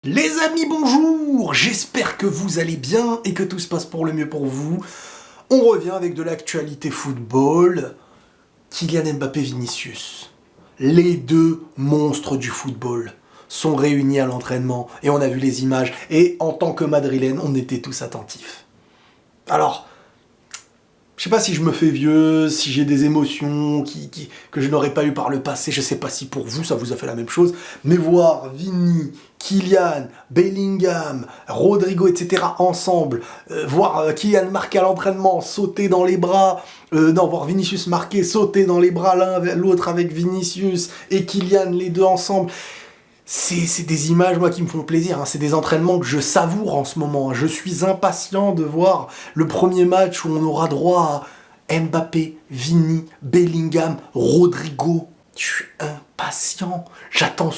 Les amis, bonjour! J'espère que vous allez bien et que tout se passe pour le mieux pour vous. On revient avec de l'actualité football. Kylian Mbappé, Vinicius. Les deux monstres du football sont réunis à l'entraînement et on a vu les images. Et en tant que Madrilène, on était tous attentifs. Alors, je sais pas si je me fais vieux, si j'ai des émotions que je n'aurais pas eu par le passé. Je sais pas si pour vous, ça vous a fait la même chose. Mais voir Vini, Kylian, Bellingham, Rodrigo, etc. ensemble, voir Kylian marquer à l'entraînement, sauter dans les bras, voir Vinicius marquer, sauter dans les bras l'un l'autre avec Vinicius et Kylian, les deux ensemble. C'est des images, moi, qui me font plaisir. Hein. C'est des entraînements que je savoure en ce moment. Je suis impatient de voir le premier match où on aura droit à Mbappé, Vini, Bellingham, Rodrigo. Je suis impatient. J'attends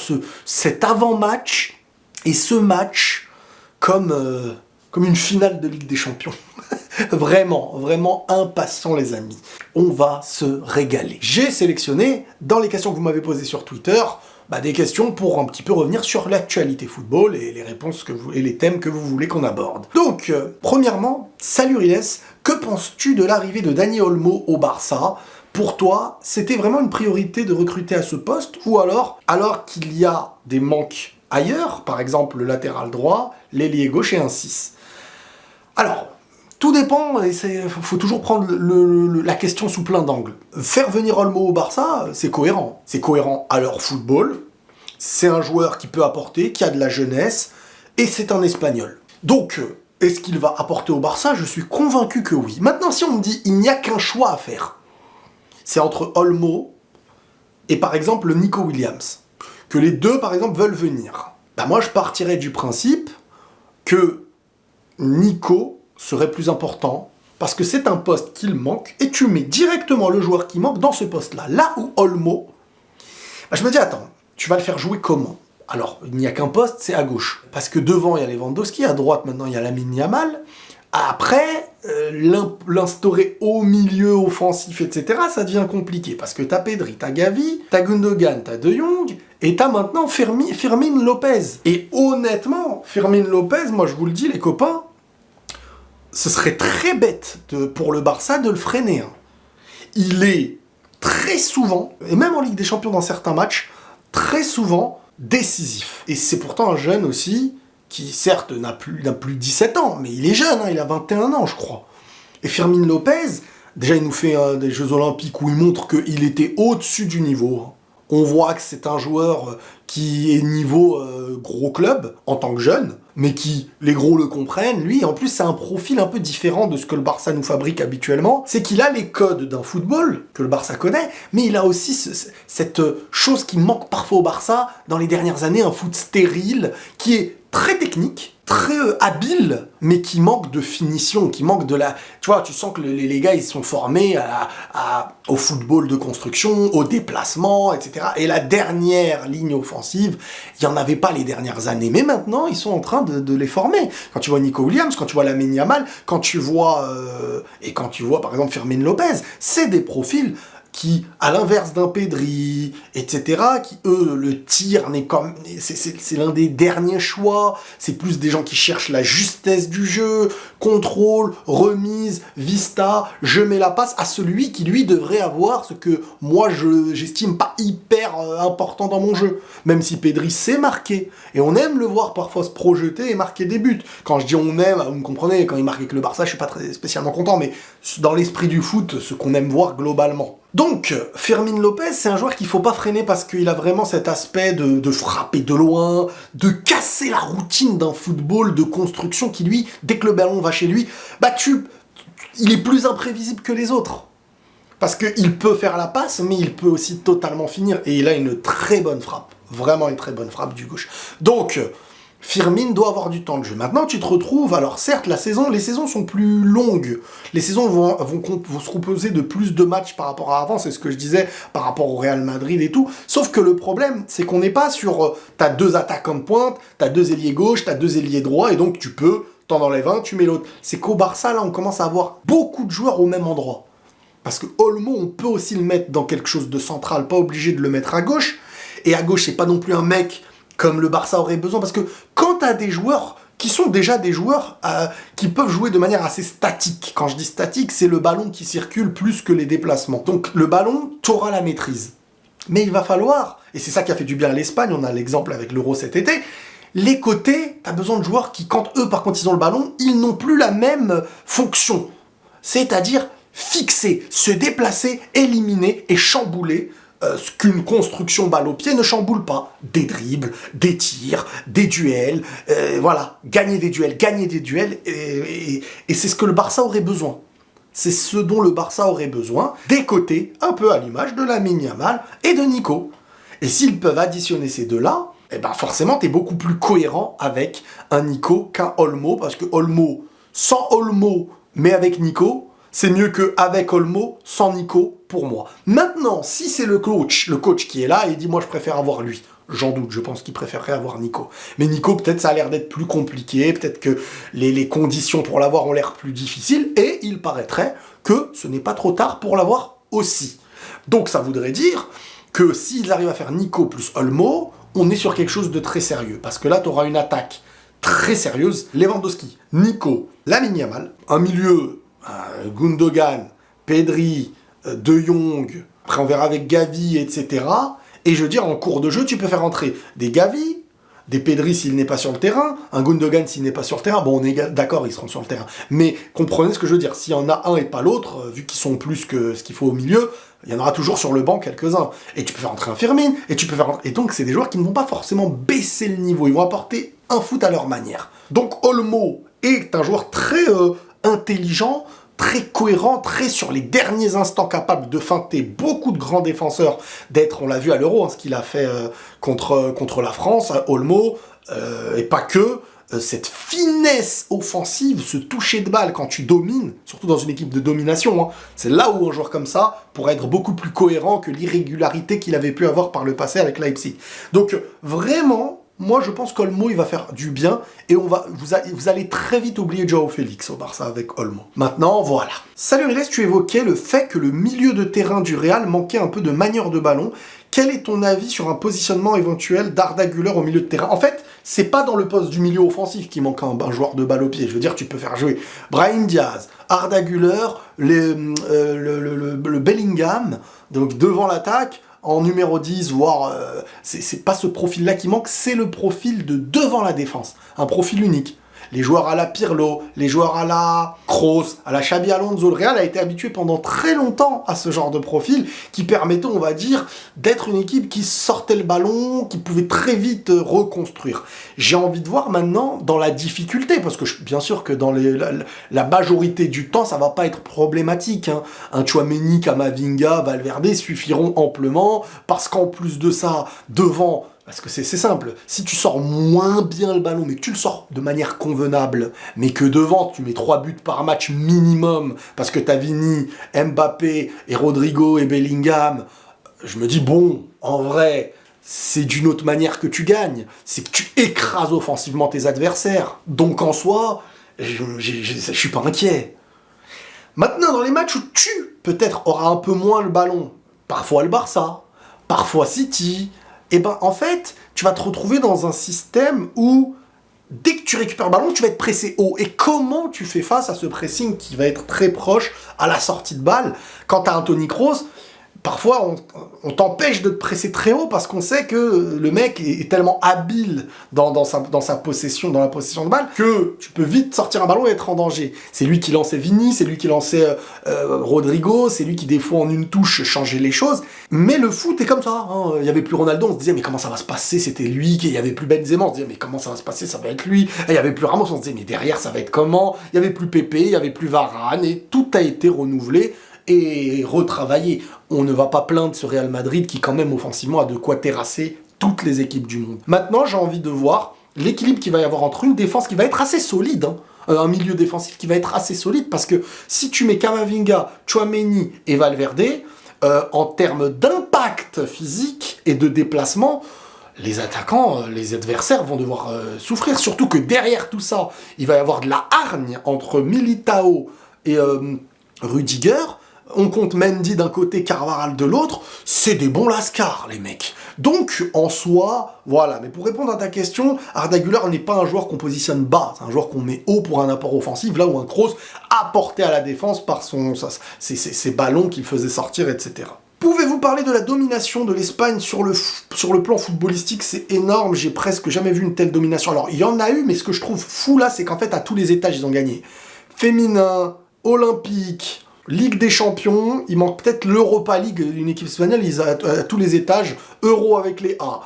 cet avant-match et ce match comme une finale de Ligue des Champions. Vraiment, vraiment impatient, les amis. On va se régaler. J'ai sélectionné, dans les questions que vous m'avez posées sur Twitter, des questions pour un petit peu revenir sur l'actualité football et les réponses et les thèmes que vous voulez qu'on aborde. Donc, premièrement, salut Riles, que penses-tu de l'arrivée de Dani Olmo au Barça ? Pour toi, c'était vraiment une priorité de recruter à ce poste, ou alors qu'il y a des manques ailleurs, par exemple le latéral droit, l'ailier gauche et un 6. Alors, tout dépend, et faut toujours prendre la question sous plein d'angles. Faire venir Olmo au Barça, c'est cohérent. C'est cohérent à leur football, c'est un joueur qui peut apporter, qui a de la jeunesse, et c'est un Espagnol. Donc, est-ce qu'il va apporter au Barça ? Je suis convaincu que oui. Maintenant, si on me dit, il n'y a qu'un choix à faire, c'est entre Olmo et par exemple Nico Williams, que les deux, par exemple, veulent venir. Moi, je partirais du principe que Nico serait plus important, parce que c'est un poste qu'il manque, et tu mets directement le joueur qui manque dans ce poste-là. Là où Olmo, je me dis, attends, tu vas le faire jouer comment ? Alors, il n'y a qu'un poste, c'est à gauche. Parce que devant, il y a Lewandowski, à droite, maintenant, il y a Lamine Yamal. Après, l'instaurer au milieu offensif, etc., ça devient compliqué. Parce que t'as Pedri, t'as Gavi, t'as Gundogan, t'as De Jong, et t'as maintenant Fermin Lopez. Et honnêtement, Fermin Lopez, moi je vous le dis, les copains, ce serait très bête pour le Barça de le freiner. Hein. Il est très souvent, et même en Ligue des Champions dans certains matchs, très souvent décisif. Et c'est pourtant un jeune aussi, qui certes n'a plus 17 ans, mais il est jeune, hein, il a 21 ans je crois. Et Fermin Lopez, déjà il nous fait des Jeux Olympiques où il montre qu'il était au-dessus du niveau. On voit que c'est un joueur qui est niveau gros club en tant que jeune, mais qui, les gros le comprennent. Lui, en plus, c'est un profil un peu différent de ce que le Barça nous fabrique habituellement. C'est qu'il a les codes d'un football que le Barça connaît, mais il a aussi cette chose qui manque parfois au Barça dans les dernières années, un foot stérile, qui est très technique, très habile, mais qui manque de finition, qui manque de la... Tu vois, tu sens que les gars, ils sont formés au football de construction, au déplacement, etc. Et la dernière ligne offensive, il n'y en avait pas les dernières années. Mais maintenant, ils sont en train de les former. Quand tu vois Nico Williams, quand tu vois Lamine Yamal, quand tu vois par exemple Fermin Lopez, c'est des profils qui, à l'inverse d'un Pedri, etc., qui, eux, le tir n'est comme... C'est l'un des derniers choix, c'est plus des gens qui cherchent la justesse du jeu, contrôle, remise, vista, je mets la passe à celui qui, lui, devrait avoir ce que moi, j'estime pas hyper important dans mon jeu. Même si Pedri sait marquer, et on aime le voir parfois se projeter et marquer des buts. Quand je dis on aime, vous me comprenez, quand il marque avec le Barça, je suis pas très spécialement content, mais dans l'esprit du foot, ce qu'on aime voir globalement. Donc, Fermin Lopez, c'est un joueur qu'il faut pas freiner parce qu'il a vraiment cet aspect de frapper de loin, de casser la routine d'un football de construction qui, lui, dès que le ballon va chez lui, il est plus imprévisible que les autres. Parce qu'il peut faire la passe, mais il peut aussi totalement finir. Et il a une très bonne frappe. Vraiment une très bonne frappe du gauche. Donc, Firmin doit avoir du temps de jeu. Maintenant, tu te retrouves... Alors, certes, les saisons sont plus longues. Les saisons vont se composer de plus de matchs par rapport à avant. C'est ce que je disais par rapport au Real Madrid et tout. Sauf que le problème, c'est qu'on n'est pas sur... t'as deux attaquants de pointe, t'as deux ailiers gauche, t'as deux ailiers droit, et donc tu peux... T'en enlèves un, tu mets l'autre. C'est qu'au Barça, là, on commence à avoir beaucoup de joueurs au même endroit. Parce que Olmo, on peut aussi le mettre dans quelque chose de central, pas obligé de le mettre à gauche. Et à gauche, c'est pas non plus un mec comme le Barça aurait besoin, parce que quand tu as des joueurs qui sont déjà des joueurs qui peuvent jouer de manière assez statique. Quand je dis statique, c'est le ballon qui circule plus que les déplacements. Donc le ballon, tu auras la maîtrise. Mais il va falloir, et c'est ça qui a fait du bien à l'Espagne, on a l'exemple avec l'Euro cet été, les côtés, tu as besoin de joueurs qui, quand eux, par contre, ils ont le ballon, ils n'ont plus la même fonction. C'est-à-dire fixer, se déplacer, éliminer et chambouler ce qu'une construction balle au pied ne chamboule pas. Des dribbles, des tirs, des duels, voilà, gagner des duels, et c'est ce que le Barça aurait besoin. C'est ce dont le Barça aurait besoin, des côtés, un peu à l'image de Lamine Yamal et de Nico. Et s'ils peuvent additionner ces deux-là, eh ben forcément, tu es beaucoup plus cohérent avec un Nico qu'un Olmo, parce que Olmo, sans Olmo, mais avec Nico, c'est mieux qu'avec Olmo, sans Nico, pour moi. Maintenant, si c'est le coach qui est là et dit « moi je préfère avoir lui », j'en doute, je pense qu'il préférerait avoir Nico. Mais Nico, peut-être ça a l'air d'être plus compliqué, peut-être que les conditions pour l'avoir ont l'air plus difficiles, et il paraîtrait que ce n'est pas trop tard pour l'avoir aussi. Donc ça voudrait dire que s'ils arrivent à faire Nico plus Olmo, on est sur quelque chose de très sérieux, parce que là, tu auras une attaque très sérieuse. Lewandowski, Nico, Lamine Yamal, un milieu, Gundogan, Pedri, De Jong, après on verra avec Gavi, etc. Et je veux dire, en cours de jeu, tu peux faire entrer des Gavi, des Pedri s'il n'est pas sur le terrain, un Gundogan s'il n'est pas sur le terrain. Bon, on est d'accord, ils seront sur le terrain. Mais comprenez ce que je veux dire. S'il y en a un et pas l'autre, vu qu'ils sont plus que ce qu'il faut au milieu, il y en aura toujours sur le banc quelques-uns. Et tu peux faire entrer un Firmin, et tu peux faire entrer... Et donc, c'est des joueurs qui ne vont pas forcément baisser le niveau. Ils vont apporter un foot à leur manière. Donc, Olmo est un joueur très intelligent, très cohérent, très sur les derniers instants capable de feinter beaucoup de grands défenseurs, d'être, on l'a vu à l'Euro, ce qu'il a fait contre la France, Olmo, et pas que, cette finesse offensive, ce toucher de balle quand tu domines, surtout dans une équipe de domination, c'est là où un joueur comme ça pourrait être beaucoup plus cohérent que l'irrégularité qu'il avait pu avoir par le passé avec Leipzig. Donc vraiment, moi je pense qu'Olmo il va faire du bien et vous allez très vite oublier Joao Félix au Barça avec Olmo. Maintenant, voilà. Salut Riles, tu évoquais le fait que le milieu de terrain du Real manquait un peu de manière de ballon. Quel est ton avis sur un positionnement éventuel d'Arda Güler au milieu de terrain? En fait, c'est pas dans le poste du milieu offensif qui manque un joueur de balle au pied. Je veux dire, tu peux faire jouer Brahim Diaz, Arda Güler, le Bellingham, donc devant l'attaque, en numéro 10, voire... c'est pas ce profil-là qui manque, c'est le profil de devant la défense. Un profil unique. Les joueurs à la Pirlo, les joueurs à la Kroos, à la Xabi Alonso, le Real a été habitué pendant très longtemps à ce genre de profil qui permettait, on va dire, d'être une équipe qui sortait le ballon, qui pouvait très vite reconstruire. J'ai envie de voir maintenant dans la difficulté, parce que bien sûr que dans la majorité du temps, ça va pas être problématique. Un Tchouaméni, Camavinga, Valverde suffiront amplement, parce qu'en plus de ça, devant... Parce que c'est simple, si tu sors moins bien le ballon, mais que tu le sors de manière convenable, mais que devant tu mets 3 buts par match minimum, parce que t'as Vini, Mbappé, et Rodrigo et Bellingham, je me dis bon, en vrai, c'est d'une autre manière que tu gagnes, c'est que tu écrases offensivement tes adversaires. Donc en soi, je suis pas inquiet. Maintenant, dans les matchs où tu, peut-être, auras un peu moins le ballon, parfois le Barça, parfois City... Et ben en fait, tu vas te retrouver dans un système où dès que tu récupères le ballon, tu vas être pressé haut. Et comment tu fais face à ce pressing qui va être très proche à la sortie de balle? Quand tu as un Toni Kroos, parfois on t'empêche de te presser très haut parce qu'on sait que le mec est tellement habile dans sa possession, dans la possession de balle, que tu peux vite sortir un ballon et être en danger. C'est lui qui lançait Vini, c'est lui qui lançait Rodrigo, c'est lui qui des fois en une touche changeait les choses. Mais le foot est comme ça. Il n'y avait plus Ronaldo, on se disait mais comment ça va se passer? C'était lui. Il n'y avait plus Benzema, on se disait mais comment ça va se passer? Ça va être lui. Et il n'y avait plus Ramos, on se disait mais derrière ça va être comment? Il n'y avait plus Pepe, il n'y avait plus Varane et tout a été renouvelé et retravaillé. On ne va pas plaindre ce Real Madrid qui quand même offensivement a de quoi terrasser toutes les équipes du monde. Maintenant, j'ai envie de voir l'équilibre qu'il va y avoir entre une défense qui va être assez solide, un milieu défensif qui va être assez solide, parce que si tu mets Camavinga, Tchouaméni et Valverde, en termes d'impact physique et de déplacement, les attaquants, les adversaires vont devoir souffrir, surtout que derrière tout ça, il va y avoir de la hargne entre Militao et Rudiger. on compte Mendy d'un côté, Carvajal de l'autre, c'est des bons lascars, les mecs. Donc, en soi, voilà. Mais pour répondre à ta question, Arda Güler n'est pas un joueur qu'on positionne bas, c'est un joueur qu'on met haut pour un apport offensif, là où un Kroos apportait à la défense par ses ballons qu'il faisait sortir, etc. Pouvez-vous parler de la domination de l'Espagne sur le plan footballistique? C'est énorme, j'ai presque jamais vu une telle domination. Alors, il y en a eu, mais ce que je trouve fou là, c'est qu'en fait, à tous les étages, ils ont gagné. Féminin, olympique, Ligue des Champions, il manque peut-être l'Europa League, une équipe espagnole, ils à tous les étages, Euro avec les A,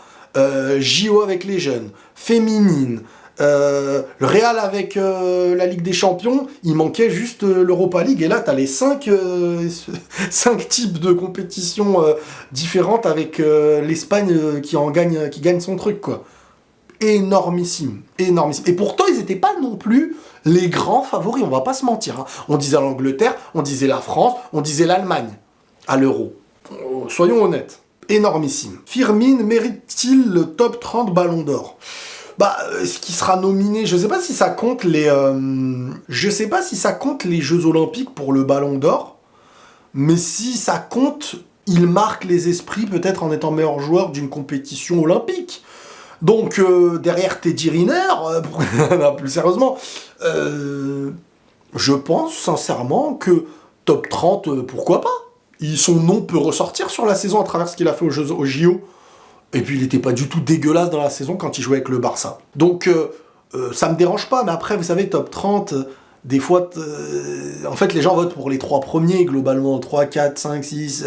JO avec les jeunes, féminine, le Real avec la Ligue des Champions, il manquait juste l'Europa League, et là t'as les 5 types de compétitions différentes avec l'Espagne qui gagne son truc, quoi. Énormissime, énormissime. Et pourtant, ils n'étaient pas non plus les grands favoris, on va pas se mentir. Hein. On disait l'Angleterre, on disait la France, on disait l'Allemagne à l'Euro. Soyons honnêtes, énormissime. Firmin mérite-t-il le top 30 Ballon d'Or? Ce qui sera nominé, je sais pas si ça compte les Jeux Olympiques pour le Ballon d'Or, mais si ça compte, il marque les esprits peut-être en étant meilleur joueur d'une compétition olympique. Donc, derrière Teddy Riner, non, plus sérieusement, je pense sincèrement que top 30, pourquoi pas? Son nom peut ressortir sur la saison à travers ce qu'il a fait au JO. Et puis, il n'était pas du tout dégueulasse dans la saison quand il jouait avec le Barça. Donc, ça me dérange pas, mais après, vous savez, top 30, des fois, en fait, les gens votent pour les 3 premiers, globalement, 3, 4, 5, 6,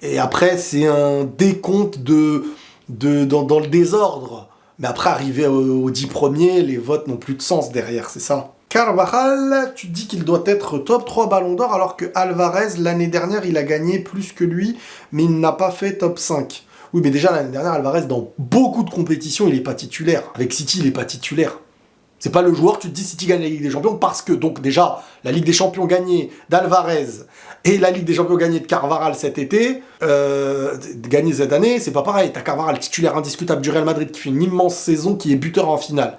et après, c'est un décompte dans le désordre. Mais après, arrivé aux 10 premiers, les votes n'ont plus de sens derrière, c'est ça. Carvajal, tu dis qu'il doit être top 3 Ballon d'Or, alors que Alvarez, l'année dernière, il a gagné plus que lui, mais il n'a pas fait top 5. Oui, mais déjà, l'année dernière, Alvarez, dans beaucoup de compétitions, il n'est pas titulaire. Avec City, il n'est pas titulaire. C'est pas le joueur, tu te dis City gagne la Ligue des Champions, parce que, donc déjà, la Ligue des Champions gagnée d'Alvarez et la Ligue des Champions gagnée de Carvajal cet été, gagnée cette année, c'est pas pareil. T'as Carvajal, titulaire indiscutable du Real Madrid, qui fait une immense saison, qui est buteur en finale.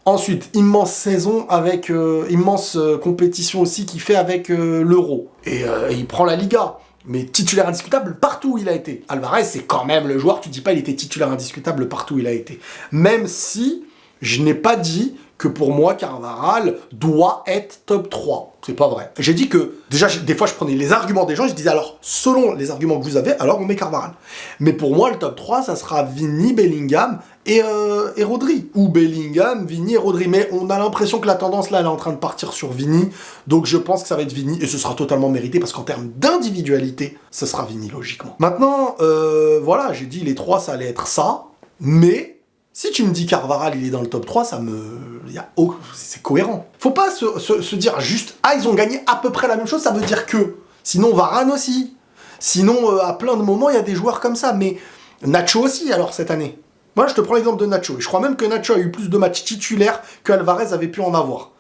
Ensuite, immense saison avec immense compétition aussi qu'il fait avec l'Euro. Et il prend la Liga. Mais titulaire indiscutable partout où il a été. Alvarez, c'est quand même le joueur, tu dis pas il était titulaire indiscutable partout où il a été. Même si je n'ai pas dit que pour moi, Carvajal doit être top 3. C'est pas vrai. J'ai dit que, déjà, des fois, je prenais les arguments des gens, je disais, alors, selon les arguments que vous avez, alors on met Carvajal. Mais pour moi, le top 3, ça sera Vini, Bellingham et Rodri. Ou Bellingham, Vini et Rodri. Mais on a l'impression que la tendance, là, elle est en train de partir sur Vini. Donc, je pense que ça va être Vini, et ce sera totalement mérité, parce qu'en termes d'individualité, ce sera Vini, logiquement. Maintenant, voilà, j'ai dit, les 3, ça allait être ça, mais... Si tu me dis Carvajal, il est dans le top 3, c'est cohérent. Faut pas se dire juste, ils ont gagné à peu près la même chose, ça veut dire que. Sinon, Varane aussi. Sinon, à plein de moments, il y a des joueurs comme ça. Mais Nacho aussi, alors, cette année. Moi, je te prends l'exemple de Nacho. Et je crois même que Nacho a eu plus de matchs titulaires que Alvarez avait pu en avoir.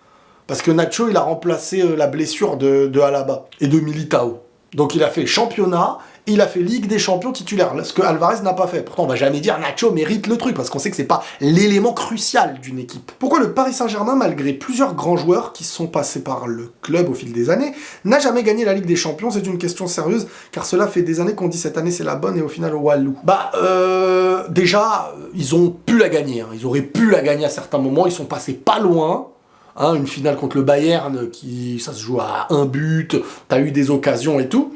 Parce que Nacho, il a remplacé la blessure de Alaba et de Militao. Donc, il a fait championnat... Il a fait Ligue des Champions titulaire, ce que Alvarez n'a pas fait. Pourtant, on va jamais dire Nacho mérite le truc, parce qu'on sait que c'est pas l'élément crucial d'une équipe. Pourquoi le Paris Saint-Germain, malgré plusieurs grands joueurs qui sont passés par le club au fil des années, n'a jamais gagné la Ligue des Champions? C'est une question sérieuse, car cela fait des années qu'on dit cette année c'est la bonne, et au final, walou. Déjà, ils ont pu la gagner. Hein. Ils auraient pu la gagner à certains moments, ils sont passés pas loin. Hein, une finale contre le Bayern, ça se joue à un but, t'as eu des occasions et tout.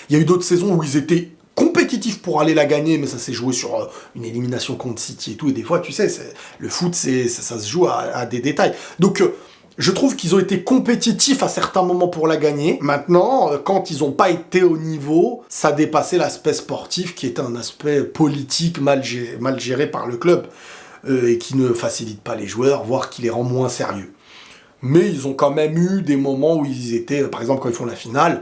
Il y a eu d'autres saisons où ils étaient compétitifs pour aller la gagner, mais ça s'est joué sur une élimination contre City et tout. Et des fois, tu sais, le foot, ça se joue à des détails. Donc, je trouve qu'ils ont été compétitifs à certains moments pour la gagner. Maintenant, quand ils n'ont pas été au niveau, ça dépassait l'aspect sportif, qui est un aspect politique mal géré par le club, et qui ne facilite pas les joueurs, voire qui les rend moins sérieux. Mais ils ont quand même eu des moments où ils étaient, par exemple, quand ils font la finale,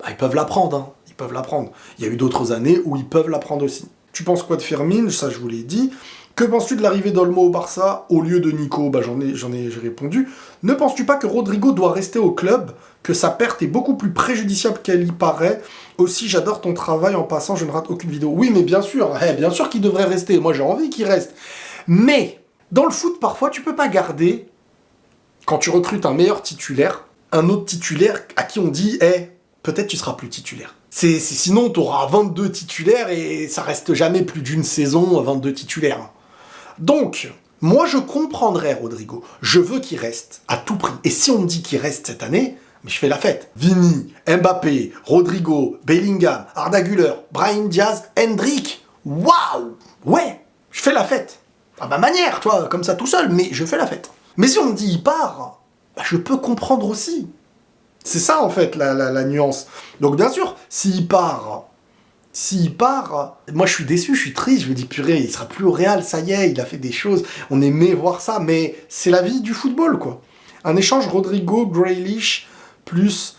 ils peuvent la prendre, hein. Ils peuvent la prendre. Il y a eu d'autres années où ils peuvent la prendre aussi. Tu penses quoi de Firmin? Ça, je vous l'ai dit. Que penses-tu de l'arrivée d'Olmo au Barça au lieu de Nico? J'ai répondu. Ne penses-tu pas que Rodrigo doit rester au club, que sa perte est beaucoup plus préjudiciable qu'elle y paraît? Aussi, j'adore ton travail, en passant, je ne rate aucune vidéo. Oui, mais bien sûr qu'il devrait rester. Moi, j'ai envie qu'il reste. Mais, dans le foot, parfois, tu peux pas garder, quand tu recrutes un meilleur titulaire, un autre titulaire à qui on dit, peut-être tu seras plus titulaire. Sinon, tu auras 22 titulaires et ça reste jamais plus d'une saison 22 titulaires. Donc, moi je comprendrais Rodrigo. Je veux qu'il reste à tout prix. Et si on me dit qu'il reste cette année, mais je fais la fête. Vini, Mbappé, Rodrigo, Bellingham, Arda Güler, Brahim Diaz, Hendrick. Waouh! Ouais, je fais la fête. À ma manière, toi, comme ça tout seul, mais je fais la fête. Mais si on me dit il part, bah, je peux comprendre aussi. C'est ça en fait la nuance. Donc bien sûr, s'il part, moi je suis déçu, je suis triste, je me dis purée, il sera plus au Real, ça y est, il a fait des choses, on aimait voir ça, mais c'est la vie du football quoi. Un échange Rodrigo, Grealish, plus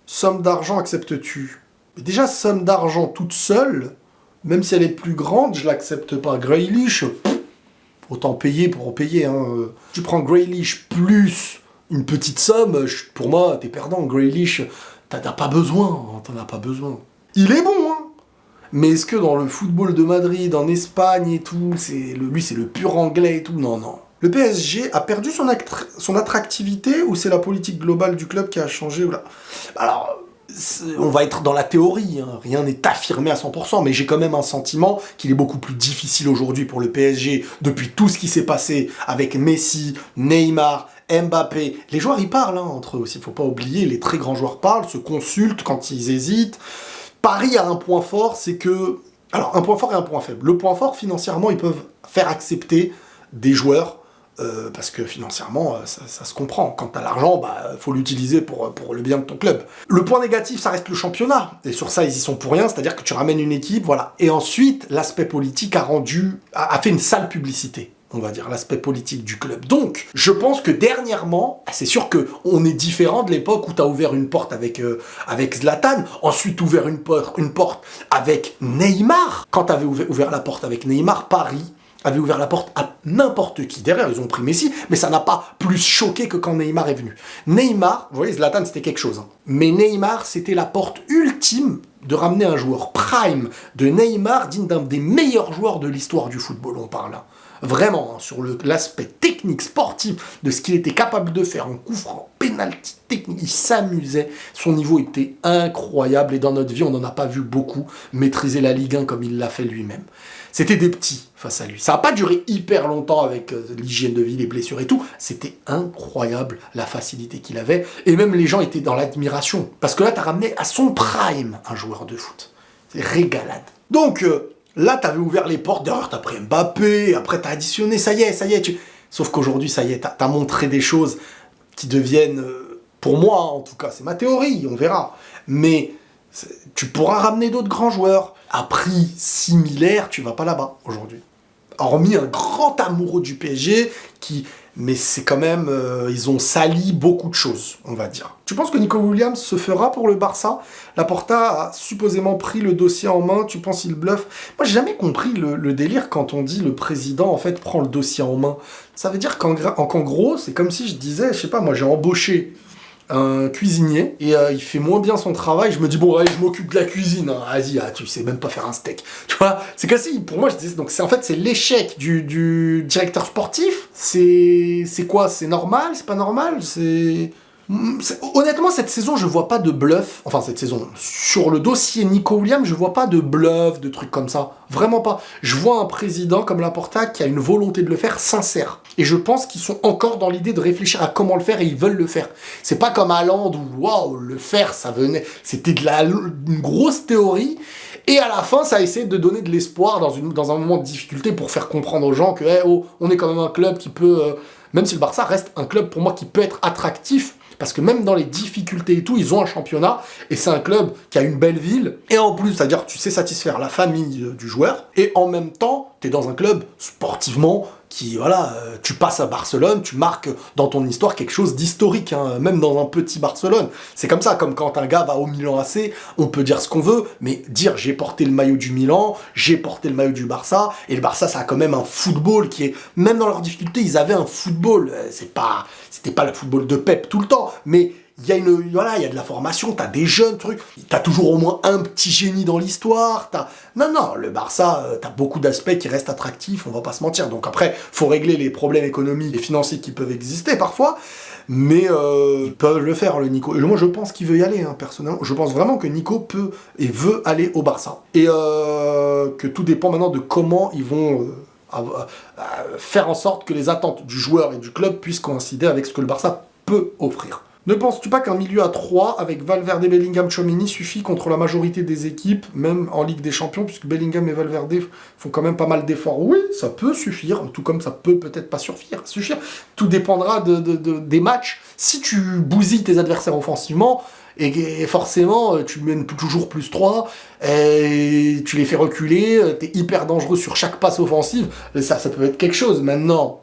somme d'argent acceptes-tu? Déjà, somme d'argent toute seule, même si elle est plus grande, je l'accepte pas. Grealish, autant payer pour en payer. Hein. Tu prends Grealish plus une petite somme, pour moi, t'es perdant. Grealish, t'en as pas besoin. Il est bon, hein. Mais est-ce que dans le football de Madrid, en Espagne et tout, lui c'est le pur anglais et tout? Non. Le PSG a perdu son attractivité ou c'est la politique globale du club qui a changé ou là? Alors, on va être dans la théorie, hein. Rien n'est affirmé à 100%, mais j'ai quand même un sentiment qu'il est beaucoup plus difficile aujourd'hui pour le PSG depuis tout ce qui s'est passé avec Messi, Neymar, Mbappé. Les joueurs ils parlent hein, entre eux aussi, il faut pas oublier, les très grands joueurs parlent, se consultent quand ils hésitent. Paris a un point fort, c'est que... Alors, un point fort et un point faible. Le point fort, financièrement, ils peuvent faire accepter des joueurs parce que financièrement, ça se comprend. Quand t'as l'argent, faut l'utiliser pour le bien de ton club. Le point négatif, ça reste le championnat. Et sur ça, ils y sont pour rien, c'est-à-dire que tu ramènes une équipe, voilà. Et ensuite, l'aspect politique a fait une sale publicité, on va dire, l'aspect politique du club. Donc, je pense que dernièrement, c'est sûr qu'on est différent de l'époque où t'as ouvert une porte avec Zlatan, ensuite ouvert une porte avec Neymar. Quand t'avais ouvert la porte avec Neymar, Paris avait ouvert la porte à n'importe qui. Derrière, ils ont pris Messi, mais ça n'a pas plus choqué que quand Neymar est venu. Neymar, vous voyez, Zlatan, c'était quelque chose. Hein. Mais Neymar, c'était la porte ultime de ramener un joueur prime de Neymar, digne d'un des meilleurs joueurs de l'histoire du football, on parle là. Vraiment, hein, sur l'aspect technique, sportif, de ce qu'il était capable de faire en coup franc, penalty technique, il s'amusait, son niveau était incroyable, et dans notre vie, on n'en a pas vu beaucoup maîtriser la Ligue 1 comme il l'a fait lui-même. C'était des petits face à lui. Ça n'a pas duré hyper longtemps avec l'hygiène de vie, les blessures et tout. C'était incroyable la facilité qu'il avait. Et même les gens étaient dans l'admiration. Parce que là, tu as ramené à son prime un joueur de foot. C'est régalade. Donc, là, tu avais ouvert les portes. Derrière, tu as pris Mbappé. Après, tu as additionné. Ça y est. Sauf qu'aujourd'hui, ça y est, tu as montré des choses qui deviennent... pour moi, en tout cas, c'est ma théorie. On verra. Mais tu pourras ramener d'autres grands joueurs. À prix similaire, tu vas pas là-bas aujourd'hui. Hormis un grand amoureux du PSG mais c'est quand même... ils ont sali beaucoup de choses, on va dire. Tu penses que Nico Williams se fera pour le Barça? Laporta a supposément pris le dossier en main, tu penses qu'il bluffe? Moi, j'ai jamais compris le délire quand on dit le président, en fait, prend le dossier en main. Ça veut dire qu'en gros, c'est comme si je disais, je sais pas, moi, j'ai embauché un cuisinier, et il fait moins bien son travail, je me dis, bon, allez, je m'occupe de la cuisine, hein. Vas-y, tu sais même pas faire un steak. Tu vois, c'est quasi, pour moi, je disais, donc en fait, c'est l'échec du directeur sportif. C'est quoi? C'est normal? C'est pas normal? Honnêtement, cette saison, je vois pas de bluff. Enfin, cette saison, sur le dossier Nico Williams, je vois pas de bluff, de trucs comme ça. Vraiment pas. Je vois un président comme Laporta qui a une volonté de le faire sincère. Et je pense qu'ils sont encore dans l'idée de réfléchir à comment le faire et ils veulent le faire. C'est pas comme Haaland où, waouh, le faire, ça venait... C'était une grosse théorie. Et à la fin, ça a essayé de donner de l'espoir dans un moment de difficulté pour faire comprendre aux gens que, on est quand même un club qui peut... même si le Barça reste un club, pour moi, qui peut être attractif. Parce que même dans les difficultés et tout, ils ont un championnat, et c'est un club qui a une belle ville, et en plus, c'est-à-dire que tu sais satisfaire la famille du joueur, et en même temps, tu es dans un club sportivement qui, voilà, tu passes à Barcelone, tu marques dans ton histoire quelque chose d'historique, hein, même dans un petit Barcelone. C'est comme ça, comme quand un gars va au Milan AC, on peut dire ce qu'on veut, mais dire j'ai porté le maillot du Milan, j'ai porté le maillot du Barça, et le Barça, ça a quand même un football qui est, même dans leurs difficultés, ils avaient un football, c'était pas le football de Pep tout le temps, mais voilà, il y a de la formation, t'as des jeunes trucs, t'as toujours au moins un petit génie dans l'histoire, Non, le Barça, t'as beaucoup d'aspects qui restent attractifs, on va pas se mentir. Donc après, faut régler les problèmes économiques et financiers qui peuvent exister parfois, mais ils peuvent le faire, le Nico. Et moi, je pense qu'il veut y aller, hein, personnellement. Je pense vraiment que Nico peut et veut aller au Barça. Et que tout dépend maintenant de comment ils vont... faire en sorte que les attentes du joueur et du club puissent coïncider avec ce que le Barça peut offrir. Ne penses-tu pas qu'un milieu à 3 avec Valverde, Bellingham, Tchouaméni suffit contre la majorité des équipes, même en Ligue des Champions, puisque Bellingham et Valverde font quand même pas mal d'efforts? Oui, ça peut suffire, tout comme ça peut peut-être pas suffire. Tout dépendra des matchs. Si tu bousilles tes adversaires offensivement, et forcément, tu mènes toujours plus 3, et tu les fais reculer, t'es hyper dangereux sur chaque passe offensive, ça peut être quelque chose. Maintenant,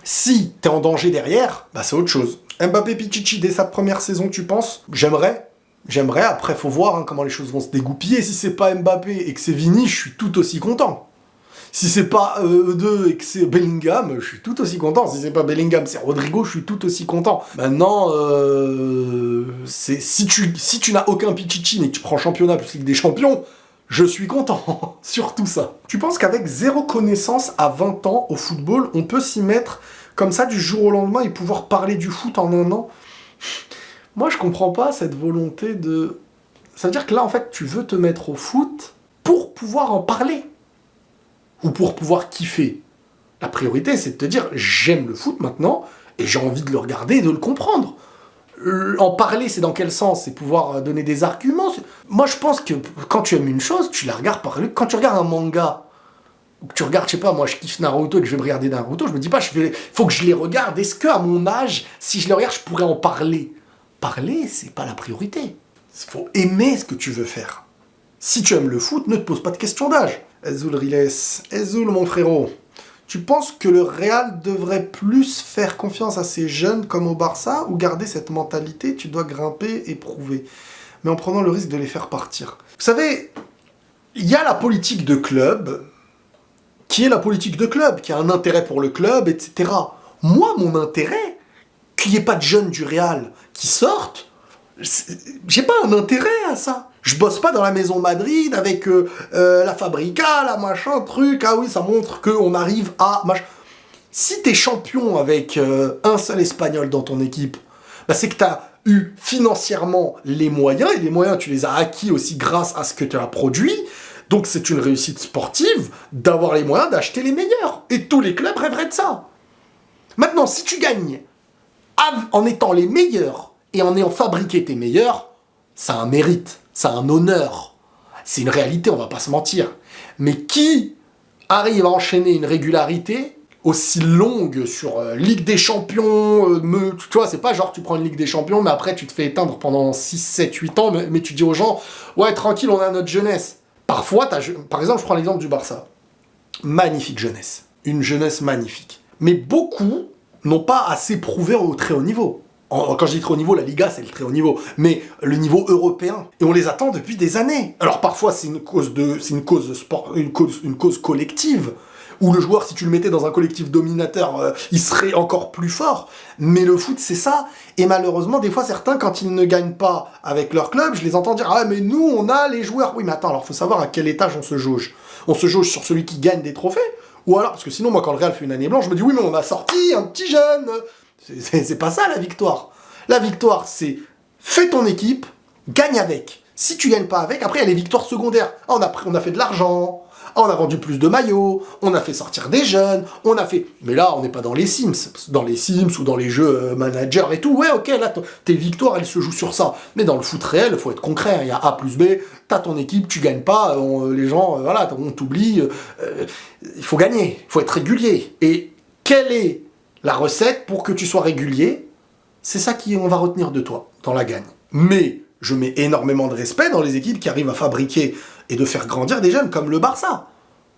si t'es en danger derrière, bah c'est autre chose. Mbappé Pichichi dès sa première saison, tu penses? J'aimerais, après faut voir hein, comment les choses vont se dégoupiller. Si c'est pas Mbappé et que c'est Vini, je suis tout aussi content. Si c'est pas eux deux et que c'est Bellingham, je suis tout aussi content. Si c'est pas Bellingham, c'est Rodrigo, je suis tout aussi content. Maintenant, si tu n'as aucun Pichichi mais que tu prends championnat plus Ligue des Champions, je suis content. Surtout ça. Tu penses qu'avec zéro connaissance à 20 ans au football, on peut s'y mettre comme ça du jour au lendemain et pouvoir parler du foot en un an? Moi, je comprends pas cette volonté de... Ça veut dire que là, en fait, tu veux te mettre au foot pour pouvoir en parler. Ou pour pouvoir kiffer. La priorité, c'est de te dire, j'aime le foot maintenant, et j'ai envie de le regarder et de le comprendre. En parler, c'est dans quel sens? C'est pouvoir donner des arguments. Moi, je pense que quand tu aimes une chose, tu la regardes parler. Quand tu regardes un manga, ou que tu regardes, je sais pas, moi je kiffe Naruto et que je vais me regarder Naruto, je me dis pas, faut que je les regarde. Est-ce qu'à mon âge, si je les regarde, je pourrais en parler? Parler, c'est pas la priorité. Il faut aimer ce que tu veux faire. Si tu aimes le foot, ne te pose pas de question d'âge. Ezoul Riles, Ezoul mon frérot, tu penses que le Real devrait plus faire confiance à ses jeunes comme au Barça ou garder cette mentalité, tu dois grimper et prouver, mais en prenant le risque de les faire partir? Vous savez, il y a la politique de club, qui est la politique de club, qui a un intérêt pour le club, etc. Moi, mon intérêt, qu'il n'y ait pas de jeunes du Real qui sortent, j'ai pas un intérêt à ça. Je bosse pas dans la maison Madrid avec la Fabrica, la machin, truc, ah oui, ça montre qu'on arrive à... Si t'es champion avec un seul Espagnol dans ton équipe, bah c'est que t'as eu financièrement les moyens, et les moyens tu les as acquis aussi grâce à ce que tu as produit. Donc c'est une réussite sportive d'avoir les moyens d'acheter les meilleurs. Et tous les clubs rêveraient de ça. Maintenant, si tu gagnes en étant les meilleurs et en ayant fabriqué tes meilleurs, ça a un mérite, ça a un honneur. C'est une réalité, on va pas se mentir. Mais qui arrive à enchaîner une régularité aussi longue sur Ligue des Champions, tu vois, c'est pas genre tu prends une Ligue des Champions, mais après tu te fais éteindre pendant 6, 7, 8 ans, mais tu dis aux gens, ouais, tranquille, on a notre jeunesse. Parfois, par exemple, je prends l'exemple du Barça. Magnifique jeunesse. Une jeunesse magnifique. Mais beaucoup n'ont pas assez prouvé au très haut niveau. Quand je dis très haut niveau, la Liga, c'est le très haut niveau. Mais le niveau européen. Et on les attend depuis des années. Alors parfois, c'est une cause collective. Où le joueur, si tu le mettais dans un collectif dominateur, il serait encore plus fort. Mais le foot, c'est ça. Et malheureusement, des fois, certains, quand ils ne gagnent pas avec leur club, je les entends dire « Ah, mais nous, on a les joueurs !» Oui, mais attends, alors faut savoir à quel étage on se jauge. On se jauge sur celui qui gagne des trophées? Ou alors, parce que sinon, moi, quand le Real fait une année blanche, je me dis « Oui, mais on a sorti un petit jeune !» C'est pas ça, la victoire. La victoire, c'est fais ton équipe, gagne avec. Si tu gagnes pas avec, après, il y a les victoires secondaires. Ah, on a fait de l'argent. On a vendu plus de maillots, on a fait sortir des jeunes, on a fait... Mais là, on n'est pas dans les Sims. Dans les Sims ou dans les jeux manager et tout, ouais, ok, là, tes victoires, elles se jouent sur ça. Mais dans le foot réel, il faut être concret. Il y a A plus B, t'as ton équipe, tu gagnes pas, les gens, voilà, on t'oublie. Il faut gagner, il faut être régulier. Et quelle est la recette pour que tu sois régulier? C'est ça qu'on va retenir de toi, dans la gagne. Mais je mets énormément de respect dans les équipes qui arrivent à fabriquer et de faire grandir des jeunes comme le Barça.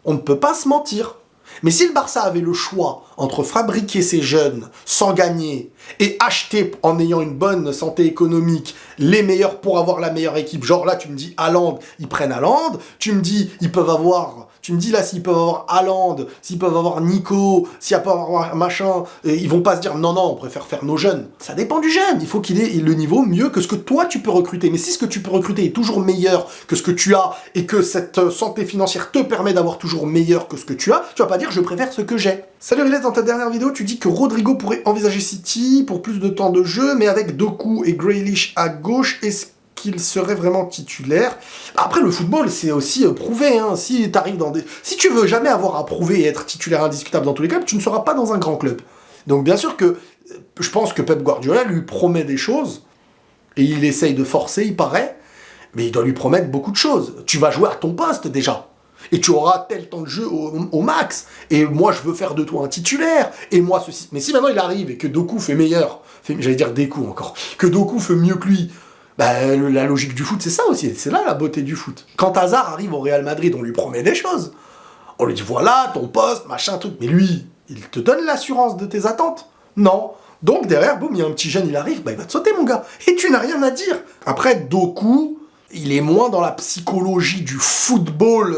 On ne peut pas se mentir. Mais si le Barça avait le choix entre fabriquer ces jeunes sans gagner et acheter en ayant une bonne santé économique les meilleurs pour avoir la meilleure équipe, genre là tu me dis Haaland, ils prennent Haaland, tu me dis ils peuvent avoir Tu me dis là, s'ils peuvent avoir Haaland, s'ils peuvent avoir Nico, s'ils peuvent avoir machin, ils vont pas se dire non, on préfère faire nos jeunes. Ça dépend du jeune. Il faut qu'il ait le niveau mieux que ce que toi tu peux recruter. Mais si ce que tu peux recruter est toujours meilleur que ce que tu as et que cette santé financière te permet d'avoir toujours meilleur que ce que tu vas pas dire je préfère ce que j'ai. Salut Riles, dans ta dernière vidéo, tu dis que Rodrigo pourrait envisager City pour plus de temps de jeu, mais avec Doku et Grealish à gauche, est-ce qu'il serait vraiment titulaire? Après, le football, c'est aussi prouvé, hein. Si tu veux jamais avoir à prouver et être titulaire indiscutable dans tous les clubs, tu ne seras pas dans un grand club. Donc bien sûr que je pense que Pep Guardiola lui promet des choses, et il essaye de forcer, il paraît, mais il doit lui promettre beaucoup de choses. Tu vas jouer à ton poste déjà. Et tu auras tel temps de jeu au max. Et moi, je veux faire de toi un titulaire. Et moi, ceci. Mais si maintenant il arrive et que Doku fait meilleur, j'allais dire Deku encore, que Doku fait mieux que lui, bah, la logique du foot, c'est ça aussi. C'est là la beauté du foot. Quand Hazard arrive au Real Madrid, on lui promet des choses. On lui dit voilà, ton poste, machin, truc. Mais lui, il te donne l'assurance de tes attentes? Non. Donc derrière, boum, il y a un petit jeune, il arrive, bah il va te sauter, mon gars. Et tu n'as rien à dire. Après, Doku, il est moins dans la psychologie du football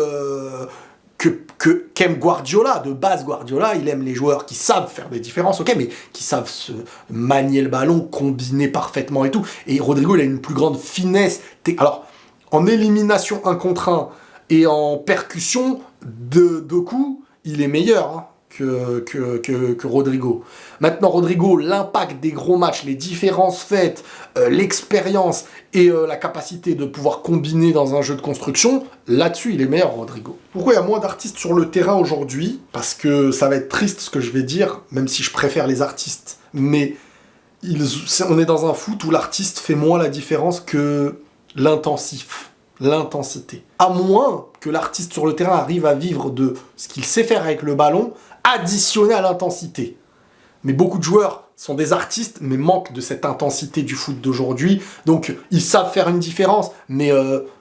qu'aime Guardiola. De base, Guardiola, il aime les joueurs qui savent faire des différences, ok, mais qui savent se manier le ballon, combiner parfaitement et tout. Et Rodrigo, il a une plus grande finesse. Alors, en élimination 1 contre 1 et en percussion de Doku, il est meilleur, hein, que Rodrigo. Maintenant, Rodrigo, l'impact des gros matchs, les différences faites, l'expérience et la capacité de pouvoir combiner dans un jeu de construction, là-dessus, il est meilleur, Rodrigo. Pourquoi il y a moins d'artistes sur le terrain aujourd'hui? Parce que ça va être triste ce que je vais dire, même si je préfère les artistes. Mais on est dans un foot où l'artiste fait moins la différence que l'intensif. L'intensité. À moins que l'artiste sur le terrain arrive à vivre de ce qu'il sait faire avec le ballon, additionné à l'intensité. Mais beaucoup de joueurs sont des artistes, mais manquent de cette intensité du foot d'aujourd'hui. Donc, ils savent faire une différence, mais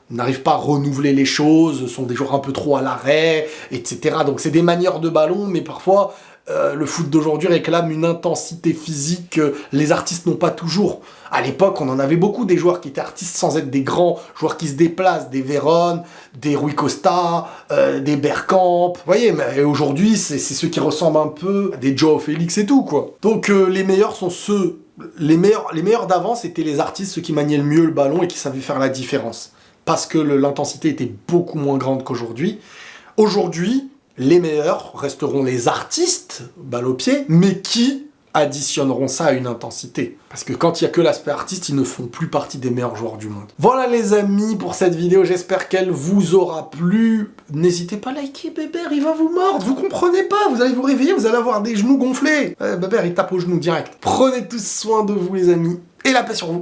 n'arrivent pas à renouveler les choses, sont des joueurs un peu trop à l'arrêt, etc. Donc, c'est des manières de ballon, mais parfois, le foot d'aujourd'hui réclame une intensité physique que les artistes n'ont pas toujours. À l'époque, on en avait beaucoup des joueurs qui étaient artistes sans être des grands joueurs qui se déplacent, des Vérone, des Rui Costa, des Bergkamp. Vous voyez, mais aujourd'hui, c'est ceux qui ressemblent un peu à des Joao Félix et tout, quoi. Donc les meilleurs sont ceux... Les meilleurs d'avant, c'était les artistes, ceux qui maniaient le mieux le ballon et qui savaient faire la différence. Parce que l'intensité était beaucoup moins grande qu'aujourd'hui. Aujourd'hui, les meilleurs resteront les artistes, balle au pied, mais qui additionneront ça à une intensité. Parce que quand il n'y a que l'aspect artiste, ils ne font plus partie des meilleurs joueurs du monde. Voilà les amis pour cette vidéo, j'espère qu'elle vous aura plu. N'hésitez pas à liker Bébert, il va vous mordre, vous comprenez pas, vous allez vous réveiller, vous allez avoir des genoux gonflés. Bébert, il tape aux genoux direct. Prenez tous soin de vous les amis, et la paix sur vous.